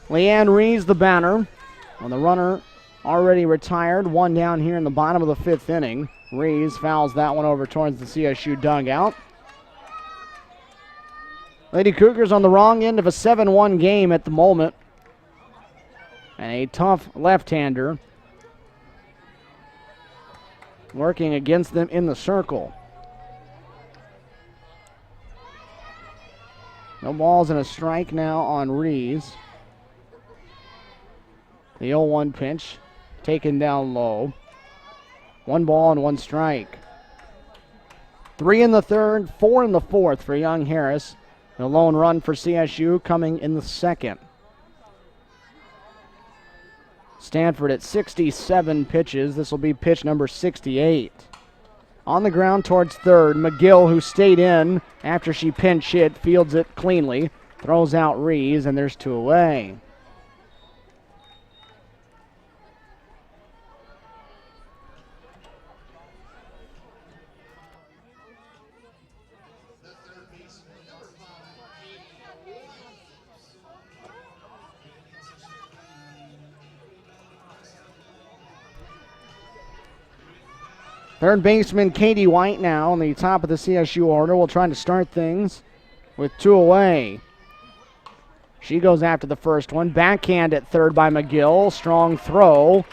Leanne Rees, the batter. On the runner already retired. One down here in the bottom of the fifth inning. Rees fouls that one over towards the CSU dugout. Lady Cougars on the wrong end of a 7-1 game at the moment. And a tough left-hander working against them in the circle. No balls and a strike now on Rees. The 0-1 pitch taken down low. 1 ball and 1 strike. 3 in the third, 4 in the fourth for Young Harris. The lone run for CSU coming in the second. Stanford at 67 pitches. This will be pitch number 68. On the ground towards third, McGill, who stayed in after she pinch hit, fields it cleanly. Throws out Rees, and there's 2 away. Third baseman Katie White now on the top of the CSU order will try to start things with 2 away. She goes after the first one. Backhand at third by McGill. Strong throw.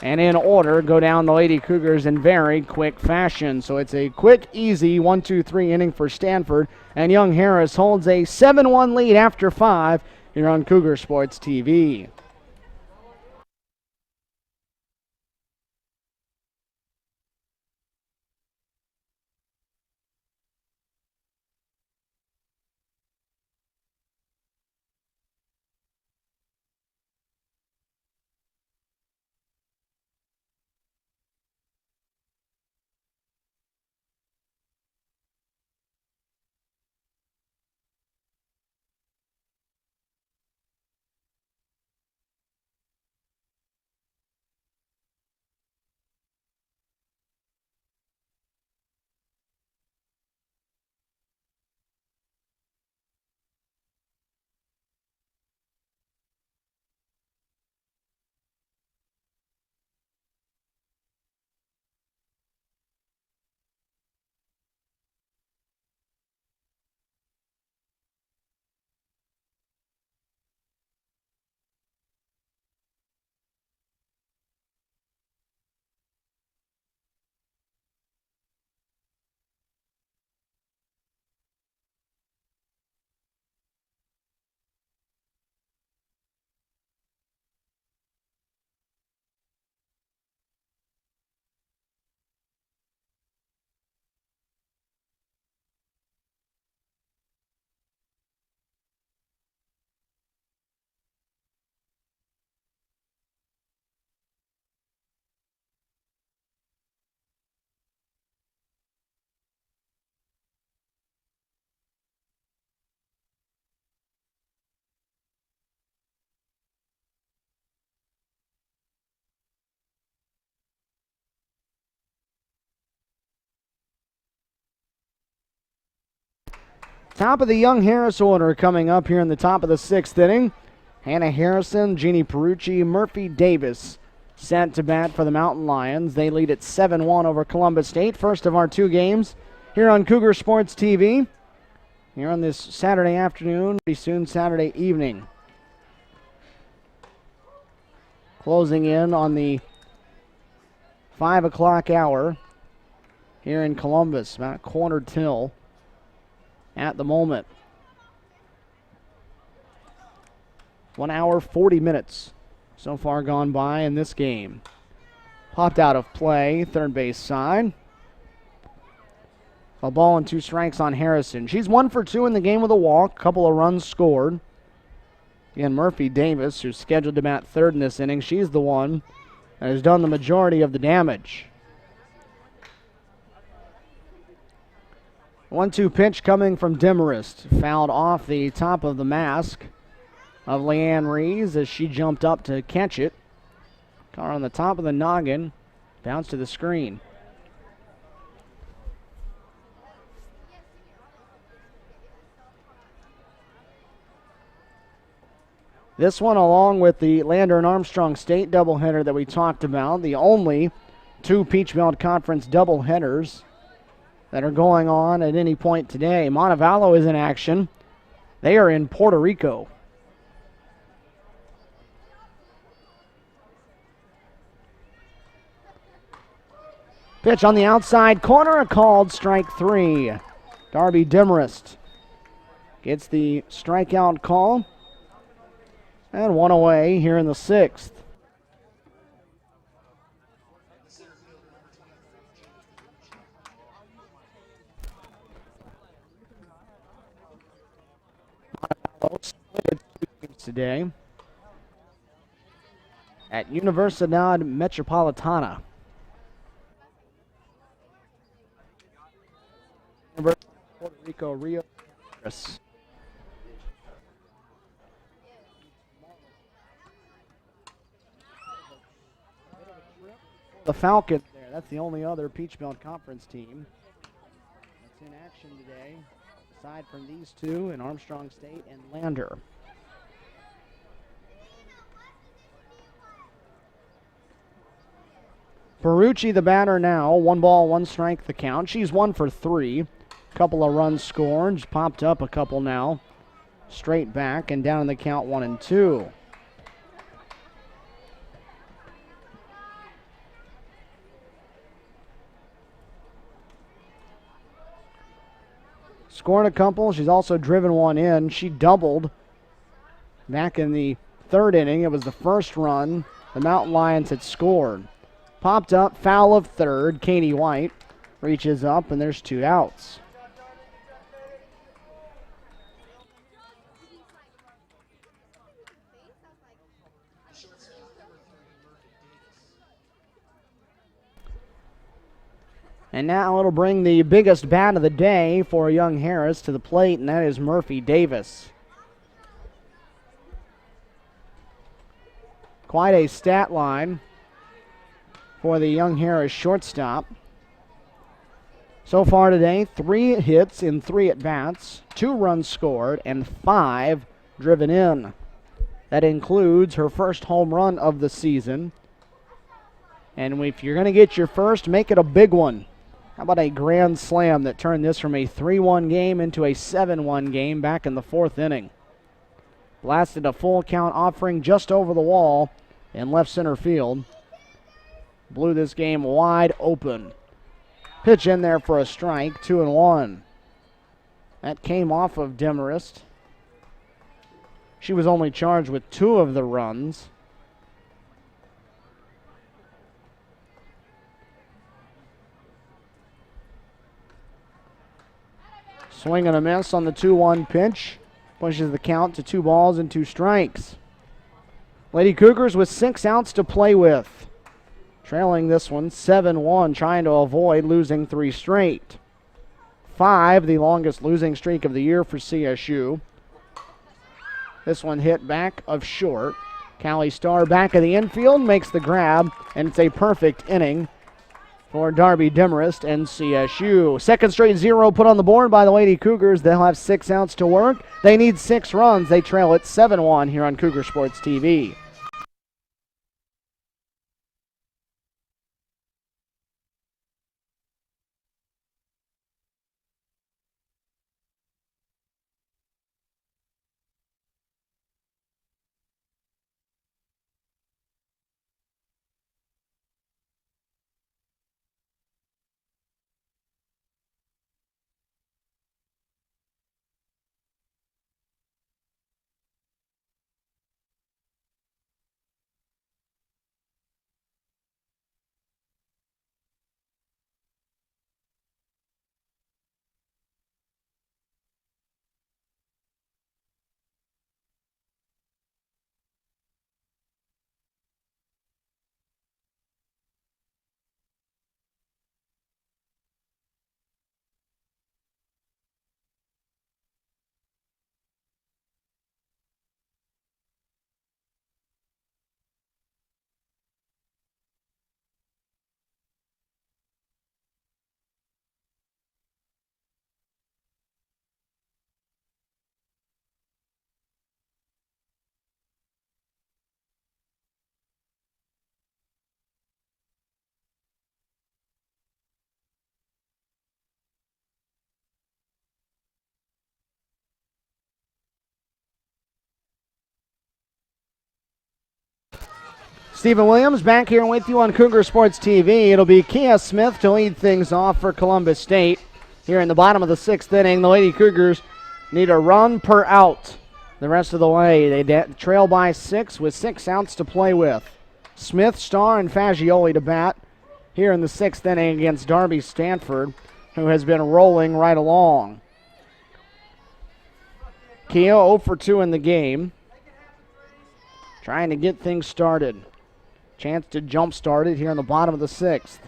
And in order, go down the Lady Cougars in very quick fashion. So it's a quick, easy 1-2-3 inning for Stanford. And Young Harris holds a 7-1 lead after 5 here on Cougar Sports TV. Top of the Young Harris order coming up here in the top of the 6th inning. Hannah Harrison, Jeannie Perucci, Murphy Davis sent to bat for the Mountain Lions. They lead at 7-1 over Columbus State. First of our 2 games here on Cougar Sports TV. Here on this Saturday afternoon, pretty soon Saturday evening. Closing in on the 5 o'clock hour here in Columbus, about a quarter till at the moment. 1 hour, 40 minutes so far gone by in this game. Popped out of play, third base side. A ball and 2 strikes on Harrison. She's 1 for 2 in the game with a walk, couple of runs scored. Again, Murphy Davis, who's scheduled to bat third in this inning, she's the one that has done the majority of the damage. 1-2 pitch coming from Demarest. Fouled off the top of the mask of Leanne Rees as she jumped up to catch it. Caught on the top of the noggin. Bounced to the screen. This one, along with the Lander and Armstrong State doubleheader that we talked about, the only two Peach Belt Conference doubleheaders that are going on at any point today. Montevallo is in action. They are in Puerto Rico. Pitch on the outside corner, a called strike 3. Darby Demarest gets the strikeout call. And one away here in the 6th. Today at Universidad Metropolitana. University of Puerto Rico, Rio. The Falcons there. That's the only other Peach Belt Conference team that's in action today, aside from these two in Armstrong State and Lander. Ferrucci, the batter now. 1 ball, 1 strike the count. She's 1 for 3. Couple of runs scored. Just popped up a couple now. Straight back and down in the count 1-2. Scored a couple. She's also driven one in. She doubled back in the 3rd inning. It was the first run the Mountain Lions had scored. Popped up, foul of 3rd. Katie White reaches up, and there's 2 outs. And now it'll bring the biggest bat of the day for young Harris to the plate, and that is Murphy Davis. Quite a stat line for the young Harris shortstop. So far today, 3 hits in 3 at-bats, 2 runs scored, and 5 driven in. That includes her first home run of the season. And if you're going to get your first, make it a big one. How about a grand slam that turned this from a 3-1 game into a 7-1 game back in the 4th inning. Blasted a full count offering just over the wall in left center field. Blew this game wide open. Pitch in there for a strike, 2-1. That came off of Demarest. She was only charged with 2 of the runs. Swing and a miss on the 2-1 pitch. Pushes the count to 2 balls and 2 strikes. Lady Cougars with 6 outs to play with. Trailing this one 7-1, trying to avoid losing 3 straight. 5, the longest losing streak of the year for CSU. This one hit back of short. Callie Starr back of the infield, makes the grab, and it's a perfect inning for Darby Demarest and CSU. Second straight 0 put on the board by the Lady Cougars. They'll have 6 outs to work. They need 6 runs. They trail it 7-1 here on Cougar Sports TV. Stephen Williams back here with you on Cougar Sports TV. It'll be Kia Smith to lead things off for Columbus State. Here in the bottom of the 6th inning, the Lady Cougars need a run per out the rest of the way. They trail by 6 with 6 outs to play with. Smith, Starr, and Fagioli to bat here in the 6th inning against Darby Stanford, who has been rolling right along. Kia 0 for 2 in the game, trying to get things started. Chance to jump start it here in the bottom of the 6th.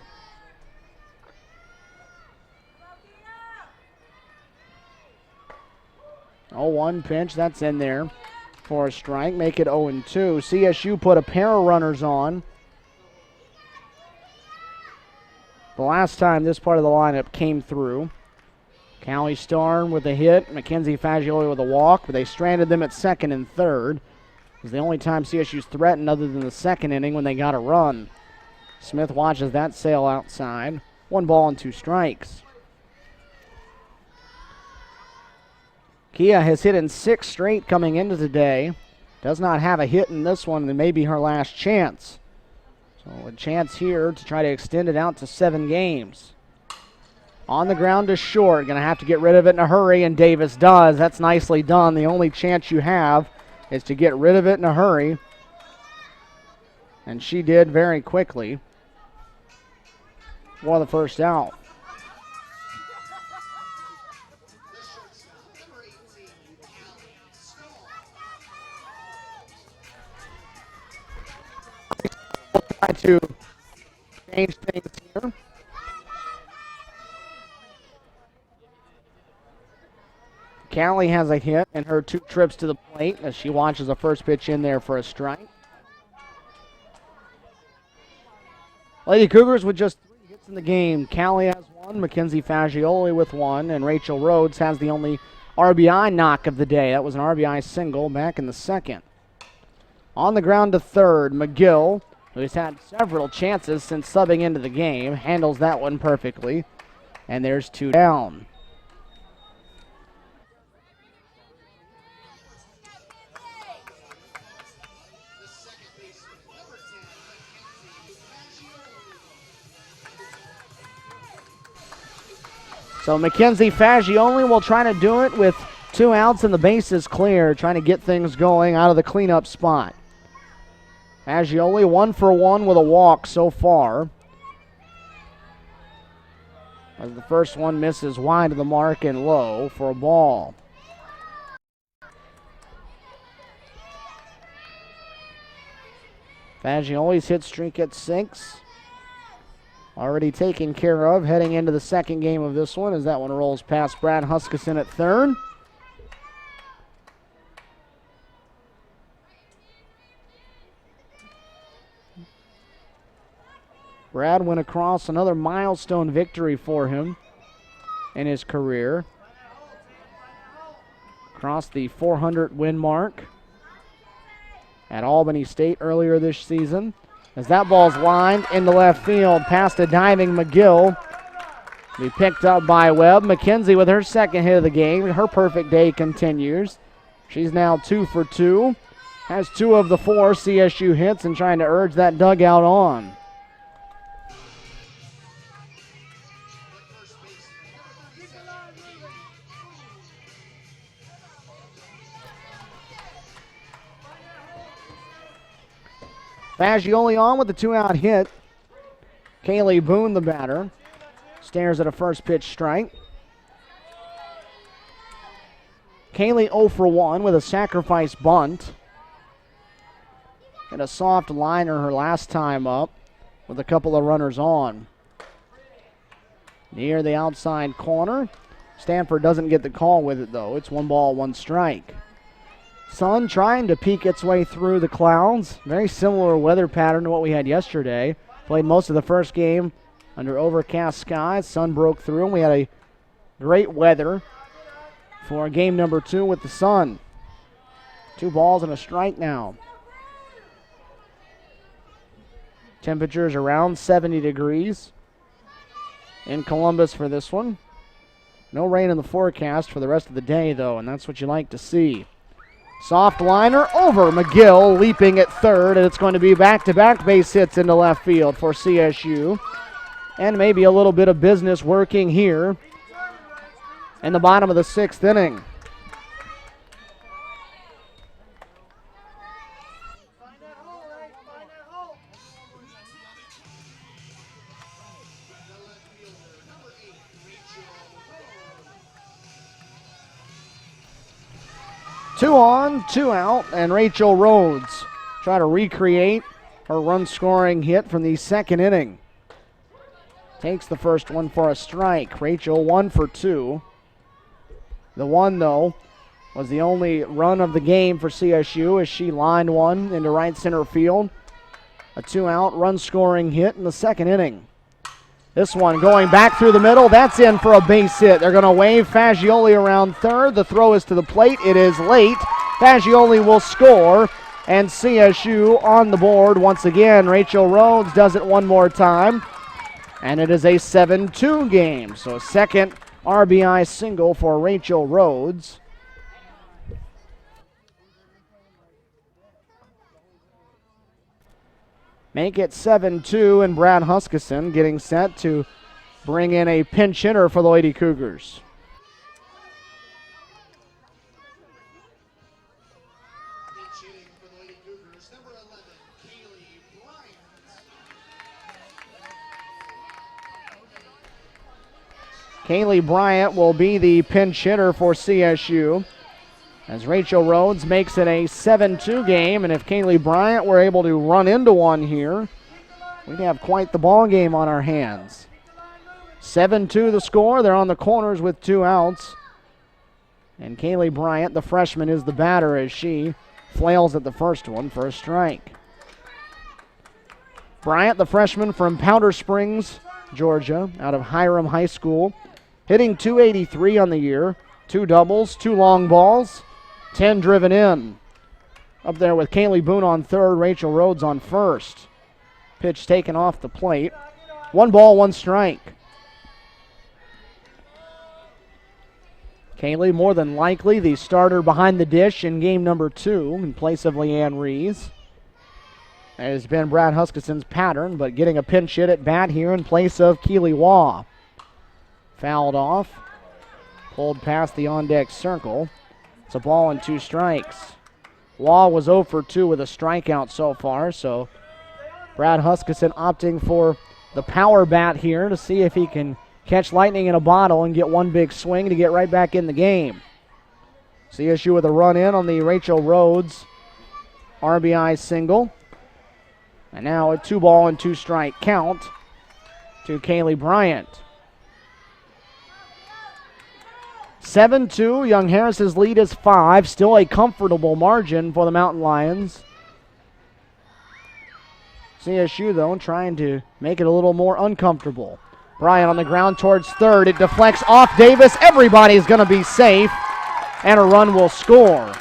0-1 pitch, that's in there for a strike. Make it 0-2. CSU put a pair of runners on the last time this part of the lineup came through. Callie Starr with a hit, Mackenzie Fagioli with a walk, but they stranded them at second and third. It was the only time CSU's threatened other than the second inning when they got a run. Smith watches that sail outside. 1 ball and 2 strikes. Kia has hit in 6 straight coming into today. Does not have a hit in this one, and it may be her last chance. So a chance here to try to extend it out to 7 games. On the ground to short. Going to have to get rid of it in a hurry, and Davis does. That's nicely done. The only chance you have is to get rid of it in a hurry. And she did very quickly for the first out. Try to change things here. Callie has a hit in her 2 trips to the plate as she watches the first pitch in there for a strike. Lady Cougars with just 3 hits in the game. Callie has 1, Mackenzie Fagioli with 1, and Rachel Rhodes has the only RBI knock of the day. That was an RBI single back in the 2nd. On the ground to third, McGill, who's had several chances since subbing into the game, handles that one perfectly. And there's 2 down. So Mackenzie Fagioli will try to do it with 2 outs and the bases clear, trying to get things going out of the cleanup spot. Fagioli 1 for 1 with a walk so far, as the first one misses wide of the mark and low for a ball. Fagioli's hit streak at 6. Already taken care of heading into the 2nd game of this one as that one rolls past Brad Huskisson at third. Brad went across another milestone victory for him in his career. Crossed the 400 win mark at Albany State earlier this season. As that ball's lined into left field past a diving McGill. Be picked up by Webb. Mackenzie with her 2nd hit of the game. Her perfect day continues. She's now 2 for 2. Has 2 of the 4 CSU hits and trying to urge that dugout on. Fagioli on with the 2-out hit. Kaylee Boone, the batter, stares at a first pitch strike. Kaylee 0 for 1 with a sacrifice bunt. And a soft liner her last time up with a couple of runners on. Near the outside corner. Stanford doesn't get the call with it, though. It's 1 ball, 1 strike. Sun trying to peek its way through the clouds. Very similar weather pattern to what we had yesterday. Played most of the first game under overcast skies. Sun broke through, and we had a great weather for game number 2 with the sun. 2 balls and a strike now. Temperatures around 70 degrees in Columbus for this one. No rain in the forecast for the rest of the day, though, and that's what you like to see. Soft liner over McGill, leaping at third, and it's going to be back-to-back base hits into left field for CSU. And maybe a little bit of business working here in the bottom of the sixth inning. Two on, two out, and Rachel Rhodes try to recreate her run-scoring hit from the second inning. Takes the first one for a strike. Rachel 1 for 2. The one, though, was the only run of the game for CSU as she lined one into right center field. A two-out run-scoring hit in the second inning. This one going back through the middle. That's in for a base hit. They're going to wave Fagioli around third. The throw is to the plate. It is late. Fagioli will score, and CSU on the board once again. Rachel Rhodes does it one more time, and it is a 7-2 game. So second RBI single for Rachel Rhodes. Make it 7-2, and Brad Huskisson getting set to bring in a pinch hitter for the Lady Cougars. Kaylee Bryant will be the pinch hitter for CSU, as Rachel Rhodes makes it a 7-2 game, and if Kaylee Bryant were able to run into one here, we'd have quite the ball game on our hands. 7-2 the score. They're on the corners with two outs, and Kaylee Bryant, the freshman, is the batter as she flails at the first one for a strike. Bryant, the freshman from Powder Springs, Georgia, out of Hiram High School, hitting .283 on the year, 2 doubles, 2 long balls, 10 driven in. Up there with Kaylee Boone on third, Rachel Rhodes on first. Pitch taken off the plate. 1 ball, 1 strike. Kaylee more than likely the starter behind the dish in game number 2 in place of Leanne Rees. That has been Brad Huskisson's pattern, but getting a pinch hit at bat here in place of Keely Waugh. Fouled off. Pulled past the on-deck circle. It's a ball and 2 strikes. Waugh was 0 for 2 with a strikeout so far, so Brad Huskisson opting for the power bat here to see if he can catch lightning in a bottle and get one big swing to get right back in the game. CSU with a run in on the Rachel Rhodes RBI single. And now a 2 ball and 2 strike count to Kaylee Bryant. 7-2, Young Harris's lead is 5. Still a comfortable margin for the Mountain Lions. CSU, though, trying to make it a little more uncomfortable. Bryant on the ground towards third. It deflects off Davis. Everybody's going to be safe, and a run will score.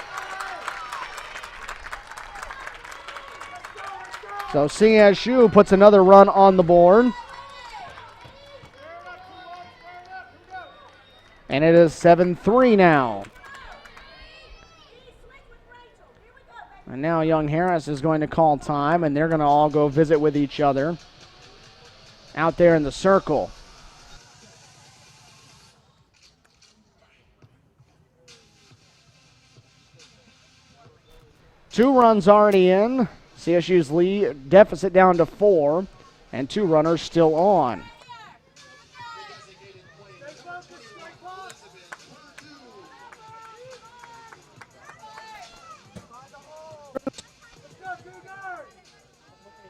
So CSU puts another run on the board. And it is 7-3 now. And now Young Harris is going to call time, and they're going to all go visit with each other out there in the circle. Two runs already in. CSU's lead deficit down to 4, and 2 runners still on.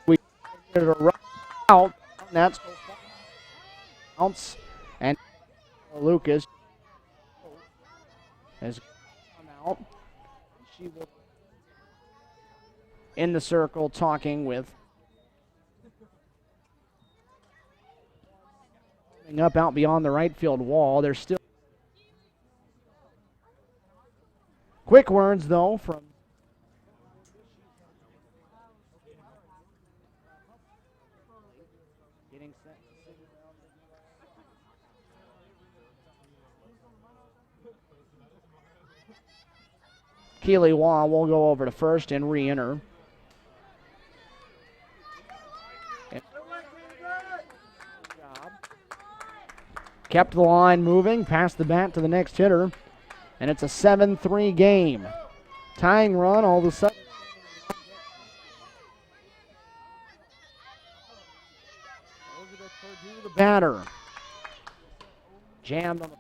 We get a run out. That's bounce, and Lucas has come out. She will in the circle talking with up out beyond the right field wall. There's still quick words though from getting set. Keely Waugh will go over to first and re-enter. Kept the line moving, passed the bat to the next hitter, and it's a 7-3 game. Tying run all of a sudden. Elizabeth Purdue, the batter. Jammed on the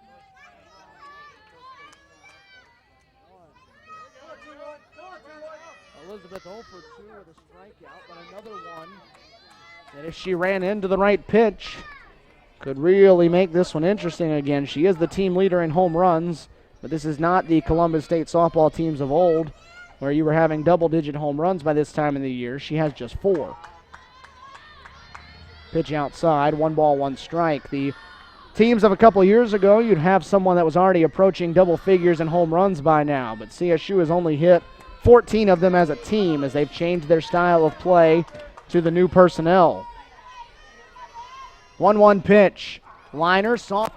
Elizabeth 0 for 2 with a strikeout, but another one that if she ran into the right pitch, could really make this one interesting again. She is the team leader in home runs, but this is not the Columbus State softball teams of old where you were having double-digit home runs by this time of the year. She has just 4. Pitch outside, 1 ball, 1 strike. The teams of a couple years ago, you'd have someone that was already approaching double figures in home runs by now, but CSU has only hit 14 of them as a team as they've changed their style of play to the new personnel. 1-1 pitch. Liner, soft.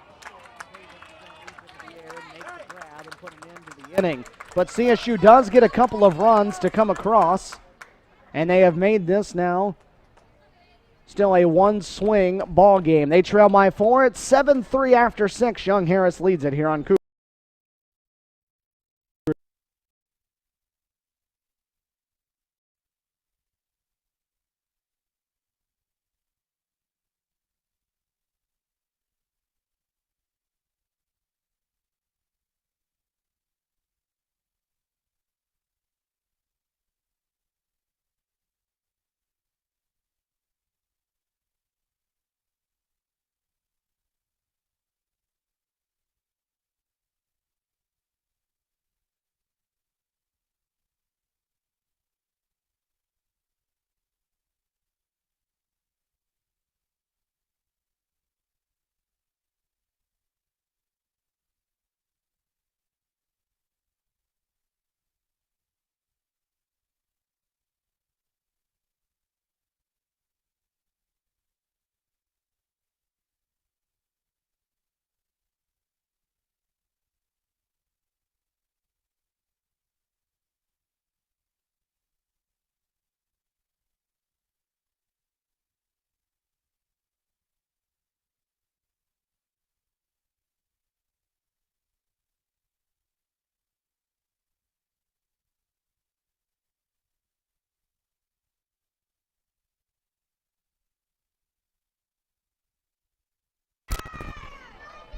Inning. But CSU does get a couple of runs to come across, and they have made this now still a one-swing ball game. They trail by 4. It's 7-3 after 6. Young Harris leads it here on Cougar.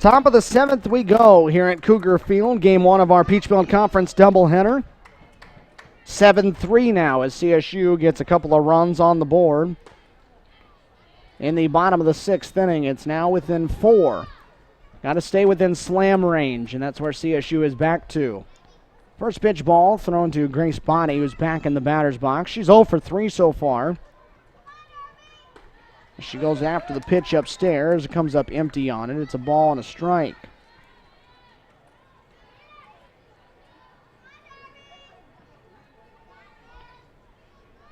Top of the 7th we go here at Cougar Field. Game 1 of our Peach Belt Conference doubleheader. 7-3 now as CSU gets a couple of runs on the board. In the bottom of the 6th inning, it's now within 4. Got to stay within slam range, and that's where CSU is back to. First pitch ball thrown to Grace Bonney, who's back in the batter's box. She's 0 for 3 so far. She goes after the pitch upstairs. It comes up empty on it. It's a ball and a strike.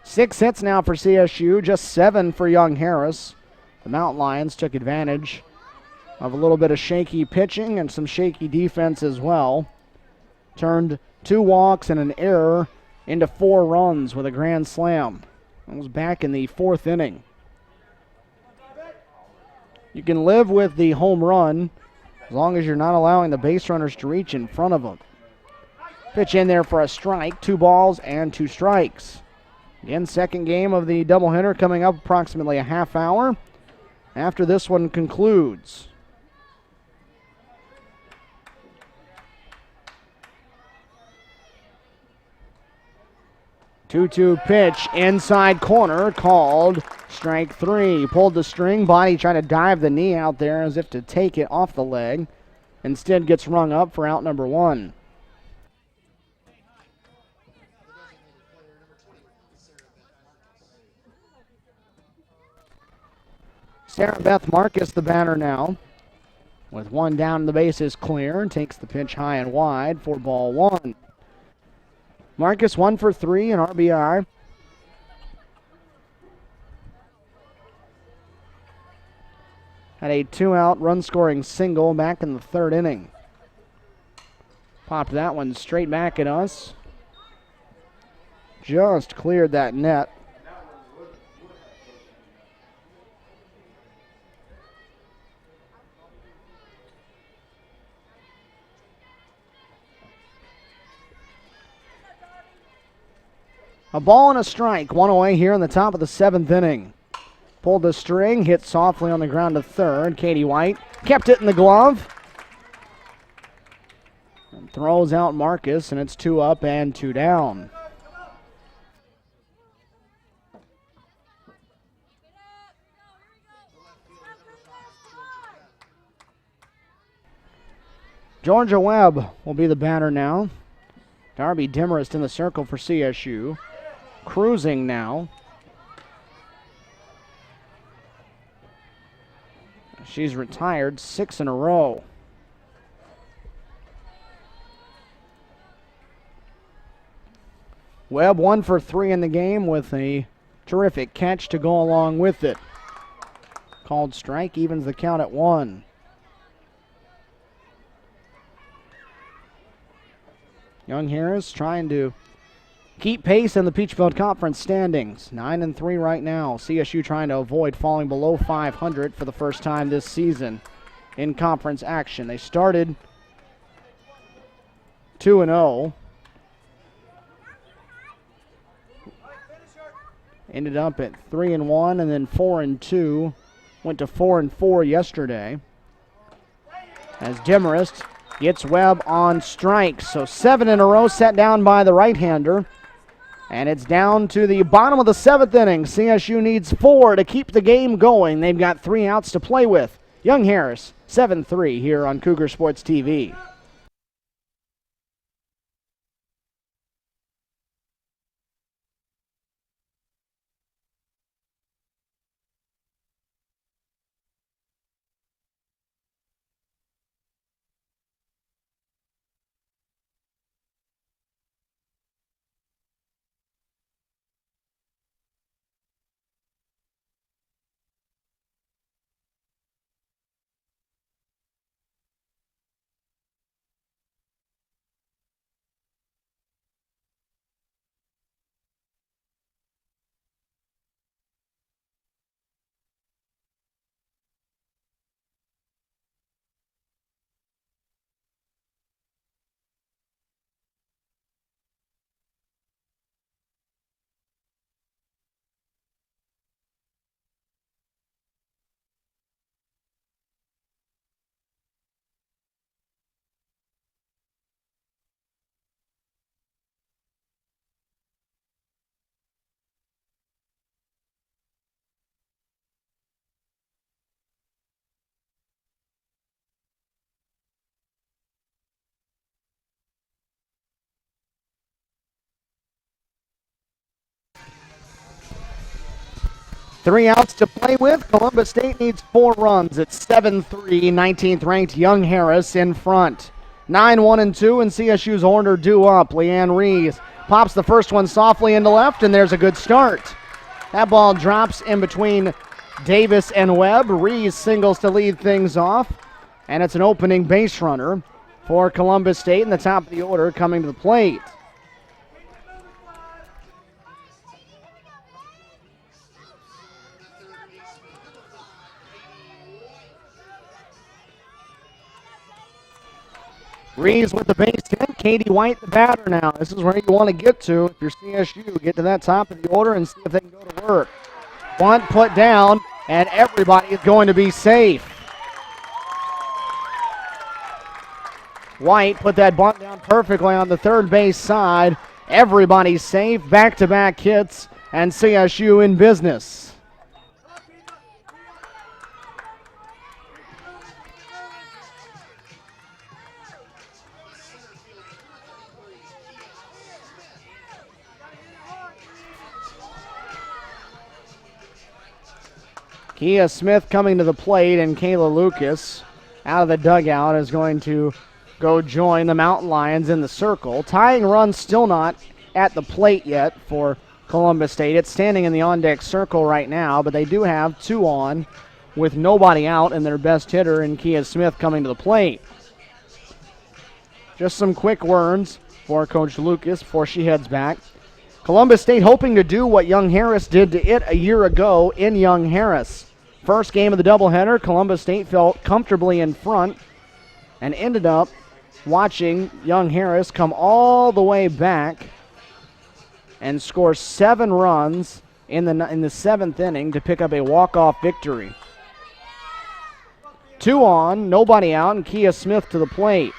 Six hits now for CSU, just 7 for Young Harris. The Mountain Lions took advantage of a little bit of shaky pitching and some shaky defense as well. Turned 2 walks and an error into 4 runs with a grand slam. It was back in the 4th inning. You can live with the home run as long as you're not allowing the base runners to reach in front of them. Pitch in there for a strike, 2 balls and 2 strikes. Again, second game of the doubleheader coming up approximately a half hour after this one concludes. Two-two pitch, inside corner, called strike 3. Pulled the string, Bonney trying to dive the knee out there as if to take it off the leg. Instead gets rung up for out number 1. Sarah Beth Marcus, the batter now. With 1 down, the base is clear. Takes the pitch high and wide for ball 1. Marcus 1 for 3 in RBI. Had a 2-out run-scoring single back in the 3rd inning. Popped that one straight back at us. just cleared that net. A ball and a strike, one away here in the top of the 7th inning. Pulled the string, hit softly on the ground to third. Katie White kept it in the glove. And throws out Marcus, and it's 2 up and 2 down. Georgia Webb will be the batter now. Darby Demarest in the circle for CSU. Cruising now. She's retired 6 in a row. Webb 1 for 3 in the game with a terrific catch to go along with it. Called strike, evens the count at 1. Young Harris trying to keep pace in the Peachfield Conference standings. 9-3 right now. CSU trying to avoid falling below 500 for the first time this season in conference action. They started 2-0. Ended up at 3-1 and then 4-2. Went to 4-4 yesterday. As Demarest gets Webb on strikes. So 7 in a row set down by the right-hander. And it's down to the bottom of the 7th inning. CSU needs 4 to keep the game going. They've got 3 outs to play with. Young Harris, 7-3 here on Cougar Sports TV. Three outs to play with. Columbus State needs 4 runs. It's 7-3, 19th ranked Young Harris in front. 9-1-2, and CSU's order due up. Leanne Rees pops the first one softly into left, and there's a good start. That ball drops in between Davis and Webb. Rees singles to lead things off, and it's an opening base runner for Columbus State in the top of the order coming to the plate. Reeves with the base hit. Katie White, the batter now. This is where you want to get to if you're CSU. Get to that top of the order and see if they can go to work. Bunt put down, and everybody is going to be safe. White put that bunt down perfectly on the third base side. Everybody's safe. Back-to-back hits, and CSU in business. Kia Smith coming to the plate, and Kayla Lucas out of the dugout is going to go join the Mountain Lions in the circle. Tying run still not at the plate yet for Columbus State. It's standing in the on-deck circle right now, but they do have 2 on with nobody out and their best hitter in Kia Smith coming to the plate. Just some quick words for Coach Lucas before she heads back. Columbus State hoping to do what Young Harris did to it a year ago in Young Harris. First game of the doubleheader, Columbus State felt comfortably in front and ended up watching Young Harris come all the way back and score 7 runs in the 7th inning to pick up a walk-off victory. 2 on, nobody out, and Kia Smith to the plate.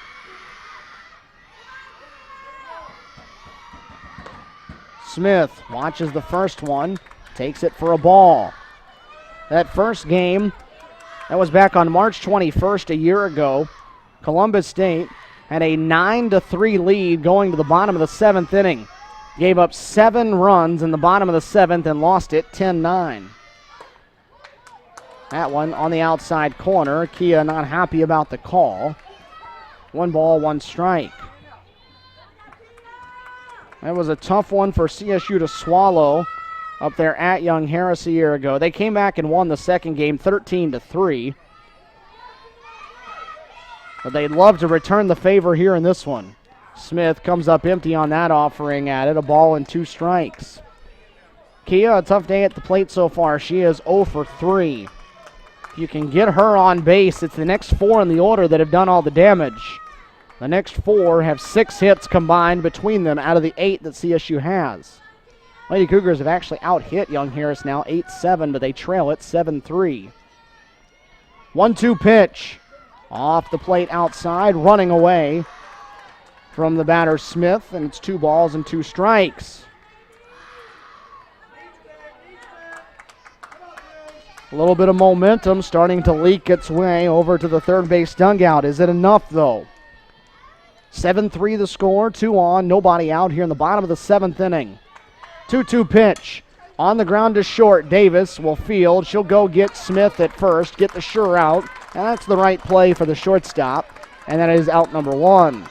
Smith watches the first one, takes it for a ball. That first game, that was back on March 21st a year ago. Columbus State had a 9-3 lead going to the bottom of the 7th inning. Gave up 7 runs in the bottom of the 7th and lost it 10-9. That one on the outside corner. Kia not happy about the call. 1 ball, 1 strike. That was a tough one for CSU to swallow up there at Young Harris a year ago. They came back and won the second game 13-3. But they'd love to return the favor here in this one. Smith comes up empty on that offering at it. A ball and 2 strikes. Kia, a tough day at the plate so far. She is 0 for 3. If you can get her on base, it's the next 4 in the order that have done all the damage. The next 4 have 6 hits combined between them out of the 8 that CSU has. Lady Cougars have actually out-hit Young Harris now 8-7, but they trail it 7-3. 1-2 pitch. Off the plate outside, running away from the batter Smith, and it's 2 balls and 2 strikes. A little bit of momentum starting to leak its way over to the third base dugout. Is it enough, though? 7-3 the score, 2 on, nobody out here in the bottom of the 7th inning. 2-2 pitch. On the ground to short. Davis will field. She'll go get Smith at first, get the sure out, and that's the right play for the shortstop, and that is out number 1.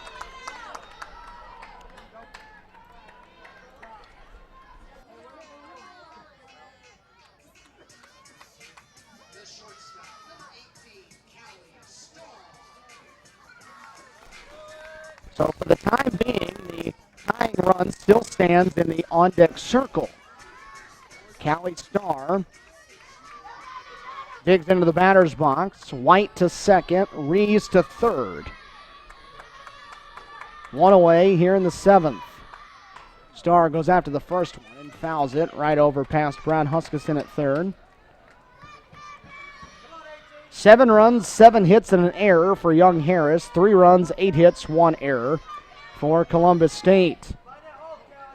So for the time being, the tying run still stands in the on-deck circle. Callie Starr digs into the batter's box. White to second, Rees to third. 1 away here in the 7th. Starr goes after the first one and fouls it right over past Brown Huskisson at third. 7 runs, 7 hits, and an error for Young Harris. 3 runs, 8 hits, 1 error for Columbus State.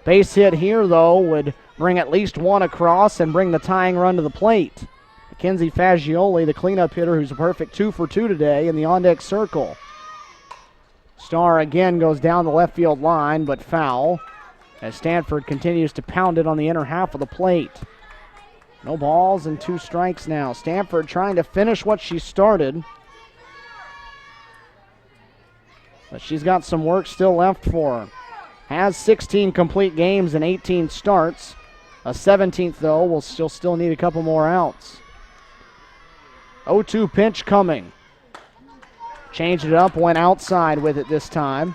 Base hit here, though, would bring at least 1 across and bring the tying run to the plate. Mackenzie Fagioli, the cleanup hitter, who's a perfect 2 for 2 today in the on-deck circle. Starr again goes down the left field line, but foul, as Stanford continues to pound it on the inner half of the plate. No balls and 2 strikes now. Stanford trying to finish what she started. But she's got some work still left for her. Has 16 complete games and 18 starts. A 17th, though, will still need a couple more outs. 0-2 pitch coming. Changed it up, went outside with it this time.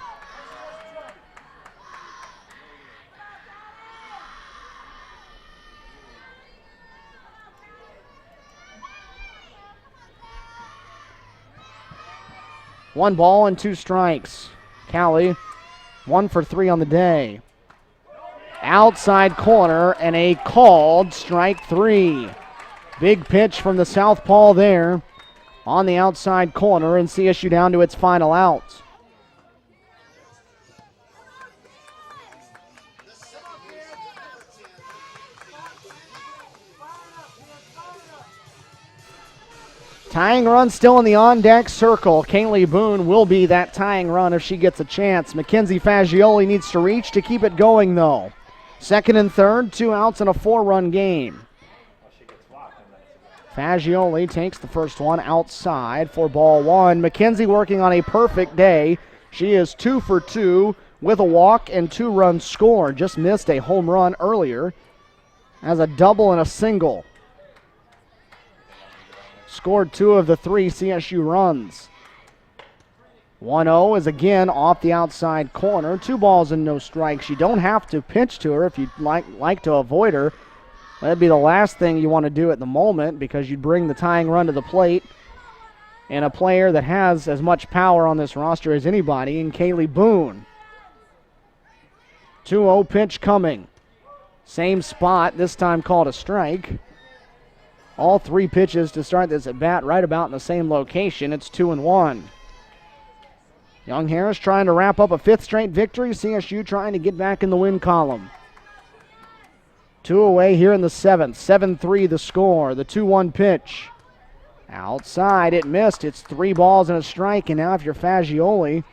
One ball and 2 strikes. Callie, 1 for 3 on the day. Outside corner and a called strike 3. Big pitch from the southpaw there on the outside corner, and CSU down to its final out. Tying run still in the on-deck circle. Kaylee Boone will be that tying run if she gets a chance. Mackenzie Fagioli needs to reach to keep it going, though. Second and third, 2 outs in a 4-run game. Fagioli takes the first one outside for ball 1. Mackenzie working on a perfect day. She is 2 for 2 with a walk and 2 runs scored. Just missed a home run earlier as a double and a single. Scored 2 of the 3 CSU runs. 1-0 is again off the outside corner. 2 balls and no strikes. You don't have to pitch to her if you'd like to avoid her. That'd be the last thing you want to do at the moment because you'd bring the tying run to the plate. And a player that has as much power on this roster as anybody in Kaylee Boone. 2-0 pitch coming. Same spot, this time called a strike. All 3 pitches to start this at bat right about in the same location. It's 2-1. Young Harris trying to wrap up a 5th straight victory. CSU trying to get back in the win column. 2 away here in the 7th. 7-3 the score. The 2-1 pitch. Outside, it missed. It's 3 balls and a strike. And now if you're Fagioli,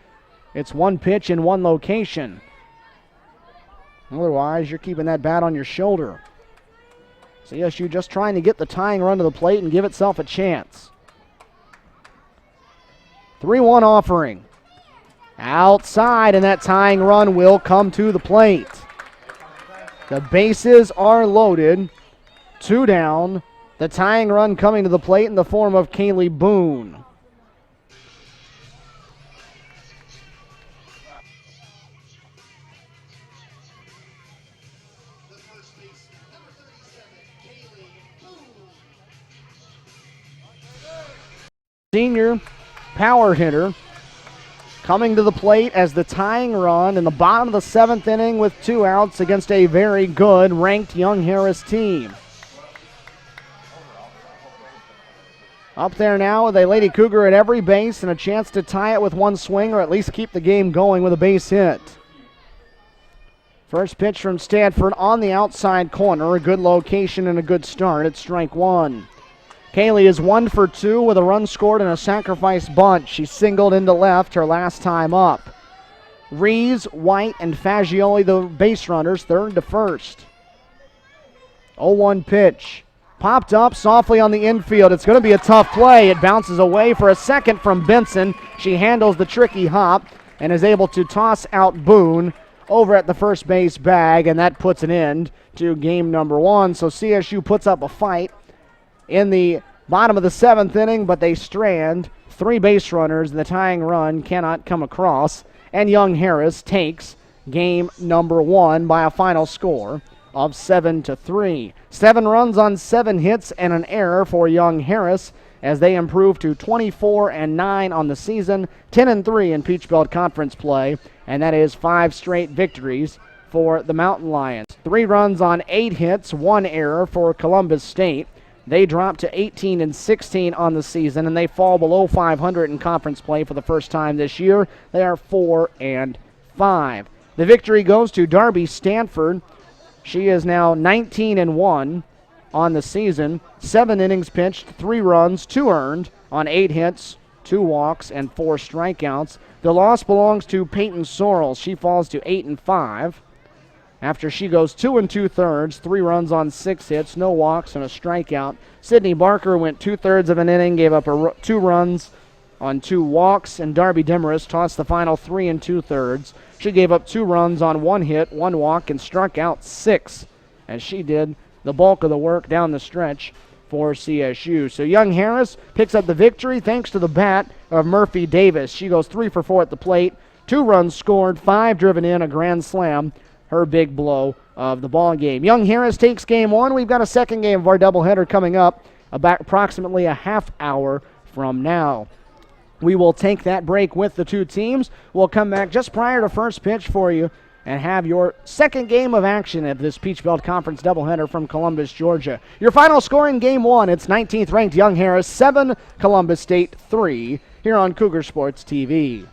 it's 1 pitch in 1 location. Otherwise, you're keeping that bat on your shoulder. CSU just trying to get the tying run to the plate and give itself a chance. 3-1 offering. Outside, and that tying run will come to the plate. The bases are loaded. 2 down. The tying run coming to the plate in the form of Kaylee Boone. Senior power hitter coming to the plate as the tying run in the bottom of the 7th inning with 2 outs against a very good ranked Young Harris team. Up there now with a Lady Cougar at every base and a chance to tie it with 1 swing or at least keep the game going with a base hit. First pitch from Stanford on the outside corner. A good location and a good start at strike 1. Kaylee is 1 for 2 with a run scored and a sacrifice bunt. She singled into left her last time up. Reeves, White, and Fagioli, the base runners, 3rd to 1st. 0-1 pitch. Popped up softly on the infield. It's going to be a tough play. It bounces away for a second from Benson. She handles the tricky hop and is able to toss out Boone over at the first base bag, and that puts an end to game number 1. So CSU puts up a fight in the bottom of the 7th inning, but they strand 3 base runners, and the tying run cannot come across. And Young Harris takes game number 1 by a final score of 7-3. 7 runs on 7 hits and an error for Young Harris as they improve to 24-9 on the season, 10-3 in Peach Belt Conference play, and that is 5 straight victories for the Mountain Lions. 3 runs on 8 hits, 1 error for Columbus State. They drop to 18-16 on the season, and they fall below 500 in conference play for the first time this year. They are 4-5. The victory goes to Darby Stanford. She is now 19-1 on the season. 7 innings pitched, 3 runs, 2 earned on 8 hits, 2 walks, and 4 strikeouts. The loss belongs to Peyton Sorrell. She falls to 8-5. After she goes 2 2/3, 3 runs on 6 hits, no walks, and a strikeout. Sydney Barker went 2/3 of an inning, gave up 2 runs on 2 walks, and Darby Demarest tossed the final 3 2/3. She gave up 2 runs on 1 hit, 1 walk, and struck out 6, as she did the bulk of the work down the stretch for CSU. So Young Harris picks up the victory thanks to the bat of Murphy Davis. She goes 3 for 4 at the plate, 2 runs scored, 5 driven in, a grand slam. Her big blow of the ball game. Young Harris takes game 1. We've got a second game of our doubleheader coming up about approximately a half hour from now. We will take that break with the 2 teams. We'll come back just prior to first pitch for you and have your second game of action of this Peach Belt Conference doubleheader from Columbus, Georgia. Your final score in game 1, it's 19th ranked Young Harris 7, Columbus State 3, here on Cougar Sports TV.